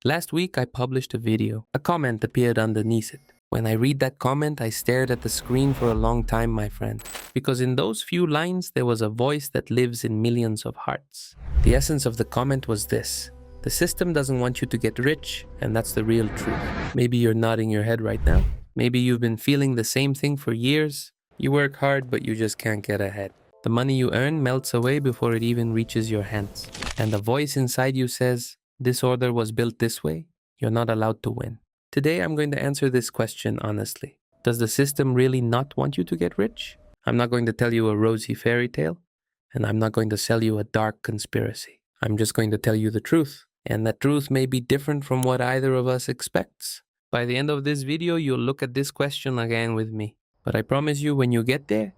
Last week, I published a video. A comment appeared underneath it. When I read that comment, I stared at the screen for a long time, my friend. Because in those few lines, there was a voice that lives in millions of hearts. The essence of the comment was this: the system doesn't want you to get rich, and that's the real truth. Maybe you're nodding your head right now. Maybe you've been feeling the same thing for years. You work hard, but you just can't get ahead. The money you earn melts away before it even reaches your hands. And the voice inside you says, "This order was built this way. You're not allowed to win." Today, I'm going to answer this question honestly. Does the system really not want you to get rich? I'm not going to tell you a rosy fairy tale, and I'm not going to sell you a dark conspiracy. I'm just going to tell you the truth. And that truth may be different from what either of us expects. By the end of this video, you'll look at this question again with me. But I promise you, when you get there,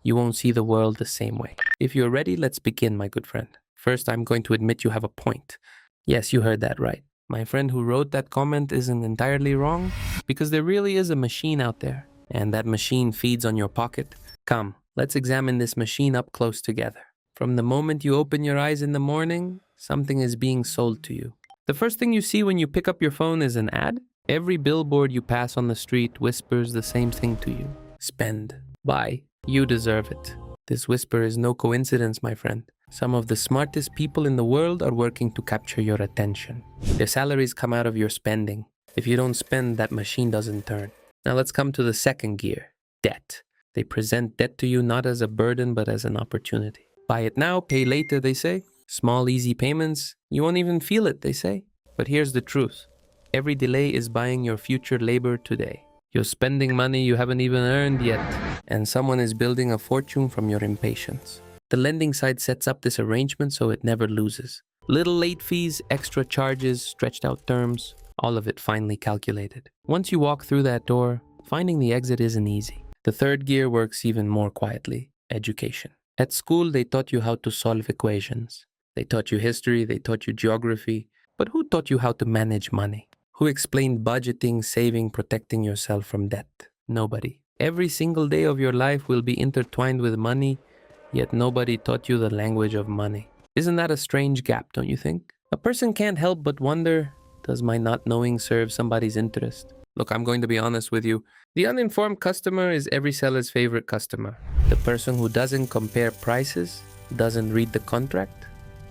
you won't see the world the same way. If you're ready, let's begin, my good friend. First, I'm going to admit you have a point. Yes, you heard that right. My friend who wrote that comment isn't entirely wrong, because there really is a machine out there, and that machine feeds on your pocket. Come, let's examine this machine up close together. From the moment you open your eyes in the morning, something is being sold to you. The first thing you see when you pick up your phone is an ad. Every billboard you pass on the street whispers the same thing to you: spend, buy, you deserve it. This whisper is no coincidence, my friend. Some of the smartest people in the world are working to capture your attention. Their salaries come out of your spending. If you don't spend, that machine doesn't turn. Now let's come to the second gear: debt. They present debt to you not as a burden, but as an opportunity. Buy it now, pay later, they say. Small, easy payments. You won't even feel it, they say. But here's the truth. Every delay is buying your future labor today. You're spending money you haven't even earned yet, and someone is building a fortune from your impatience. The lending side sets up this arrangement so it never loses. Little late fees, extra charges, stretched out terms, all of it finely calculated. Once you walk through that door, finding the exit isn't easy. The third gear works even more quietly: education. At school, they taught you how to solve equations. They taught you history, they taught you geography, but who taught you how to manage money? Who explained budgeting, saving, protecting yourself from debt? Nobody. Every single day of your life will be intertwined with money, yet nobody taught you the language of money. Isn't that a strange gap, don't you think? A person can't help but wonder, does my not knowing serve somebody's interest? Look, I'm going to be honest with you. The uninformed customer is every seller's favorite customer. The person who doesn't compare prices, doesn't read the contract,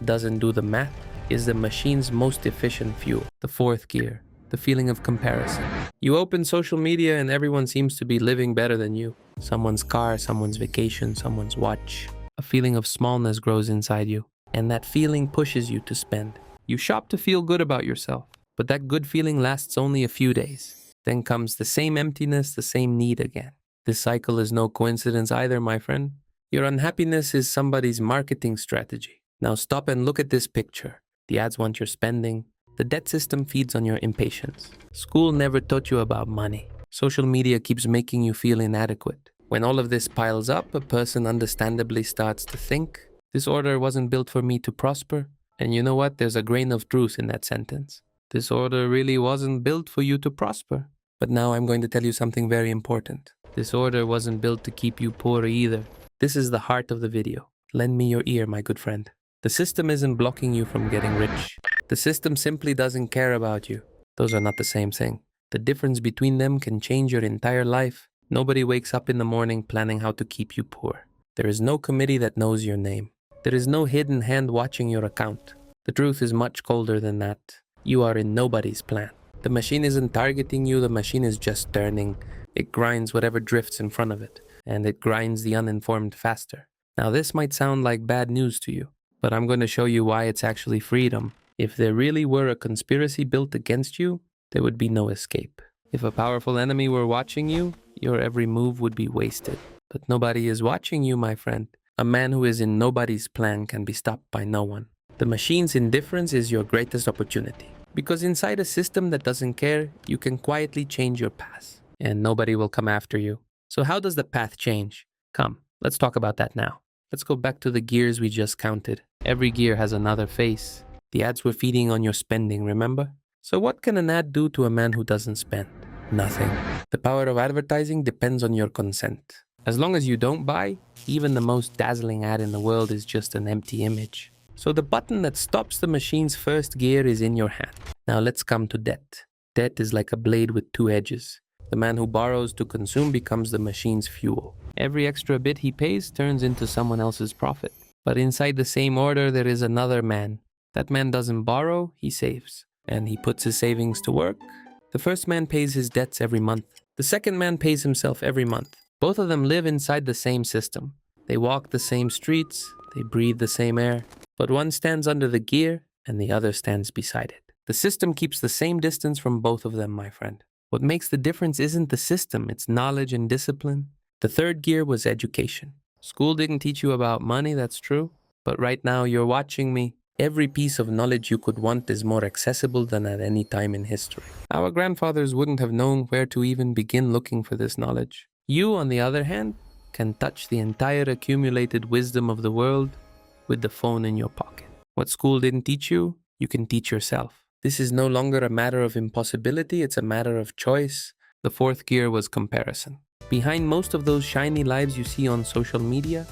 doesn't do the math, is the machine's most efficient fuel. The fourth gear: the feeling of comparison. You open social media and everyone seems to be living better than you. Someone's car, someone's vacation, someone's watch. A feeling of smallness grows inside you, and that feeling pushes you to spend. You shop to feel good about yourself, but that good feeling lasts only a few days. Then comes the same emptiness, the same need again. This cycle is no coincidence either, my friend. Your unhappiness is somebody's marketing strategy. Now stop and look at this picture. The ads want your spending. The debt system feeds on your impatience. School never taught you about money. Social media keeps making you feel inadequate. When all of this piles up, a person understandably starts to think, this order wasn't built for me to prosper. And you know what? There's a grain of truth in that sentence. This order really wasn't built for you to prosper. But now I'm going to tell you something very important. This order wasn't built to keep you poor either. This is the heart of the video. Lend me your ear, my good friend. The system isn't blocking you from getting rich. The system simply doesn't care about you. Those are not the same thing. The difference between them can change your entire life. Nobody wakes up in the morning planning how to keep you poor. There is no committee that knows your name. There is no hidden hand watching your account. The truth is much colder than that. You are in nobody's plan. The machine isn't targeting you, the machine is just turning. It grinds whatever drifts in front of it, and it grinds the uninformed faster. Now this might sound like bad news to you, but I'm going to show you why it's actually freedom. If there really were a conspiracy built against you, there would be no escape. If a powerful enemy were watching you, your every move would be wasted. But nobody is watching you, my friend. A man who is in nobody's plan can be stopped by no one. The machine's indifference is your greatest opportunity. Because inside a system that doesn't care, you can quietly change your path, and nobody will come after you. So how does the path change? Come, let's talk about that now. Let's go back to the gears we just counted. Every gear has another face. The ads were feeding on your spending, remember? So what can an ad do to a man who doesn't spend? Nothing. The power of advertising depends on your consent. As long as you don't buy, even the most dazzling ad in the world is just an empty image. So the button that stops the machine's first gear is in your hand. Now let's come to debt. Debt is like a blade with two edges. The man who borrows to consume becomes the machine's fuel. Every extra bit he pays turns into someone else's profit. But inside the same order, there is another man. That man doesn't borrow, he saves. And he puts his savings to work. The first man pays his debts every month. The second man pays himself every month. Both of them live inside the same system. They walk the same streets, they breathe the same air. But one stands under the gear and the other stands beside it. The system keeps the same distance from both of them, my friend. What makes the difference isn't the system, it's knowledge and discipline. The third gear was education. School didn't teach you about money, that's true. But right now you're watching me. Every piece of knowledge you could want is more accessible than at any time in history. Our grandfathers wouldn't have known where to even begin looking for this knowledge. You, on the other hand, can touch the entire accumulated wisdom of the world with the phone in your pocket. What school didn't teach you, you can teach yourself. This is no longer a matter of impossibility, it's a matter of choice. The fourth gear was comparison. Behind most of those shiny lives you see on social media,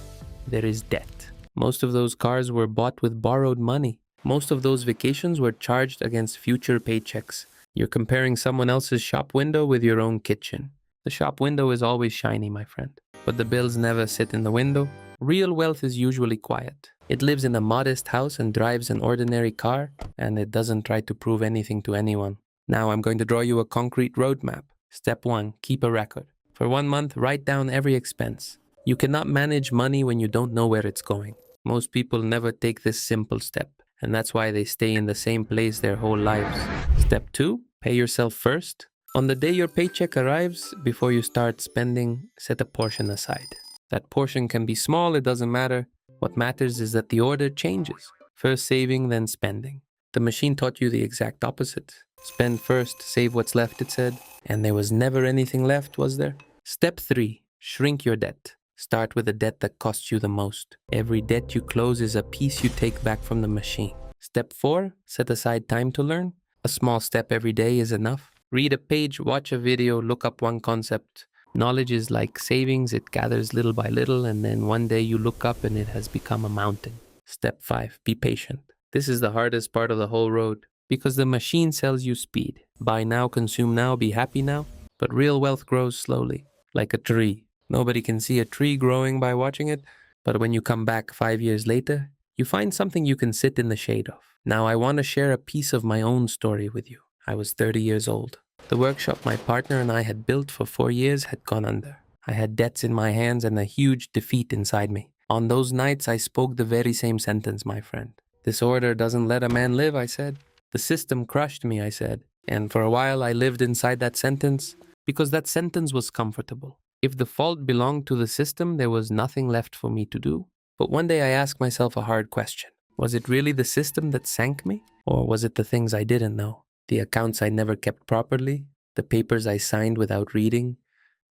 there is debt. Most of those cars were bought with borrowed money. Most of those vacations were charged against future paychecks. You're comparing someone else's shop window with your own kitchen. The shop window is always shiny, my friend. But the bills never sit in the window. Real wealth is usually quiet. It lives in a modest house and drives an ordinary car, and it doesn't try to prove anything to anyone. Now I'm going to draw you a concrete roadmap. Step 1, keep a record. For 1 month, write down every expense. You cannot manage money when you don't know where it's going. Most people never take this simple step, and that's why they stay in the same place their whole lives. Step 2, pay yourself first. On the day your paycheck arrives, before you start spending, set a portion aside. That portion can be small, it doesn't matter. What matters is that the order changes. First saving, then spending. The machine taught you the exact opposite. Spend first, save what's left, it said. And there was never anything left, was there? Step 3, shrink your debt. Start with a debt that costs you the most. Every debt you close is a piece you take back from the machine. Step 4, set aside time to learn. A small step every day is enough. Read a page, watch a video, look up one concept. Knowledge is like savings, it gathers little by little, and then one day you look up and it has become a mountain. Step 5, be patient. This is the hardest part of the whole road, because the machine sells you speed. Buy now, consume now, be happy now. But real wealth grows slowly, like a tree. Nobody can see a tree growing by watching it, but when you come back 5 years later, you find something you can sit in the shade of. Now I want to share a piece of my own story with you. I was 30 years old. The workshop my partner and I had built for 4 years had gone under. I had debts in my hands and a huge defeat inside me. On those nights, I spoke the very same sentence, my friend. This order doesn't let a man live, I said. The system crushed me, I said. And for a while, I lived inside that sentence because that sentence was comfortable. If the fault belonged to the system, there was nothing left for me to do. But one day I asked myself a hard question. Was it really the system that sank me? Or was it the things I didn't know? The accounts I never kept properly? The papers I signed without reading?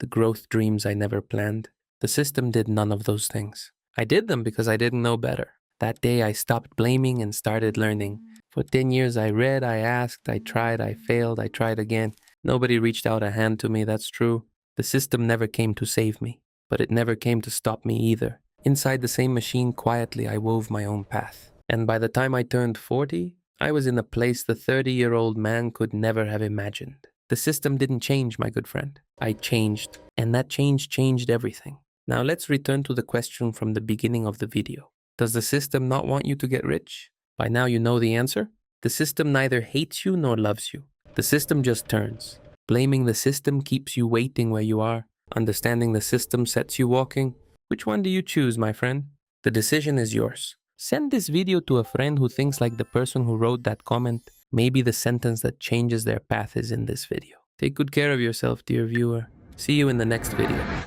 The growth dreams I never planned? The system did none of those things. I did them because I didn't know better. That day I stopped blaming and started learning. For 10 years I read, I asked, I tried, I failed, I tried again. Nobody reached out a hand to me, that's true. The system never came to save me, but it never came to stop me either. Inside the same machine, quietly, I wove my own path. And by the time I turned 40, I was in a place the 30-year-old man could never have imagined. The system didn't change, my good friend. I changed, and that change changed everything. Now let's return to the question from the beginning of the video. Does the system not want you to get rich? By now you know the answer. The system neither hates you nor loves you. The system just turns. Blaming the system keeps you waiting where you are. Understanding the system sets you walking. Which one do you choose, my friend? The decision is yours. Send this video to a friend who thinks like the person who wrote that comment. Maybe the sentence that changes their path is in this video. Take good care of yourself, dear viewer. See you in the next video.